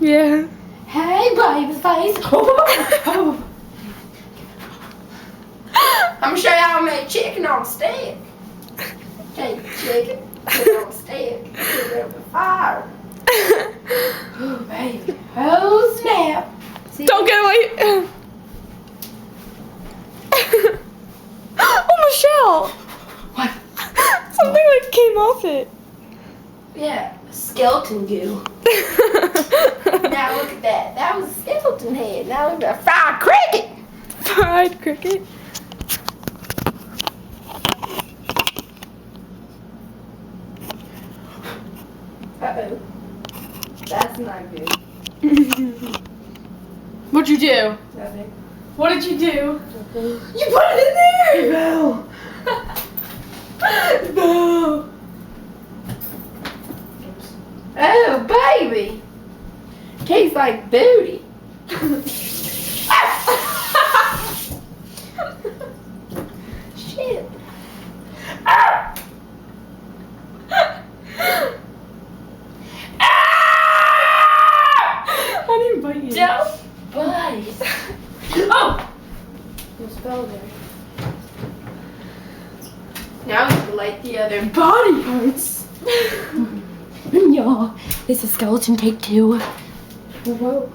Yeah. Hey, baby face. I'm gonna show you how to make chicken on a stick. Take the chicken, put it on a stick, put it over the fire. Oh, baby. Oh, snap. See? Don't get away. Oh, Michelle. What? Something like came off it. Yeah, skeleton goo. Now look at that. That was a skeleton head. Now look at that fried cricket. Fried cricket. Uh-oh. That's not good. What'd you do? Nothing. What did you do? You put it in there! No. No. Oh, baby! Tastes like booty. Shit. Ah! Ah! I didn't bite you. Don't bite. Oh! There's spell there. Now we can light the other body parts. Y'all, this is skeleton take 2. Whoa.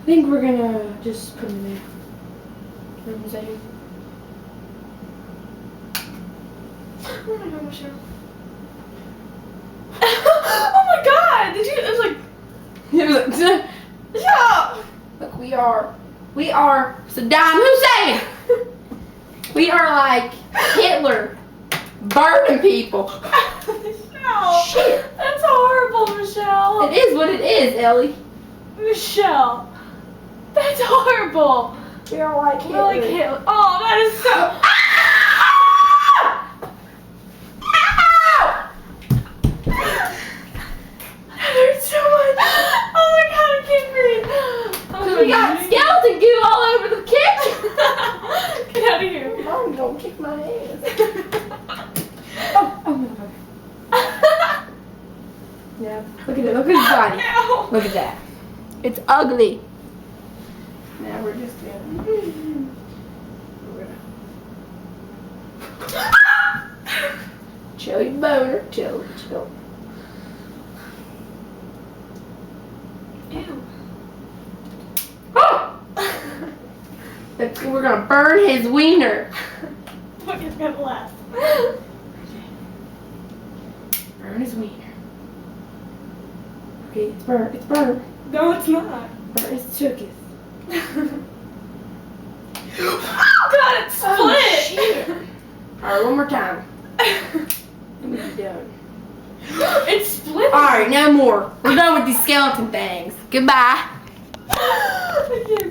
I think we're gonna just put him in there. What am I saying? Oh my god, Michelle. Oh my god! Did you? It was like. Yeah. Look, we are Saddam Hussein. We are like Hitler, burning people. Michelle. Shit. That's horrible, Michelle. It is what it is, Ellie. Michelle. That's horrible. We are like We're like Hitler. Hitler. Oh, that is so. That hurts so much. Oh my god, I can't breathe. Oh, We got skeleton goo all over the kitchen. Get out of here. Mom, don't kick my ass. Oh, motherfucker. Yeah, look at it. Look at his body. Ow. Look at that. It's ugly. Now we're just gonna. Chill your boner. Chill. Ew. Oh! We're gonna burn his wiener. Look, it's gonna laugh. Burn his wiener. Okay, it's burnt. It's burnt. No, it's not. Burn his chookies. Oh god, it's split. Oh, shit. Alright, one more time. And we'll be done. It's split. Alright, no more. We're done with these skeleton things. Goodbye. I can't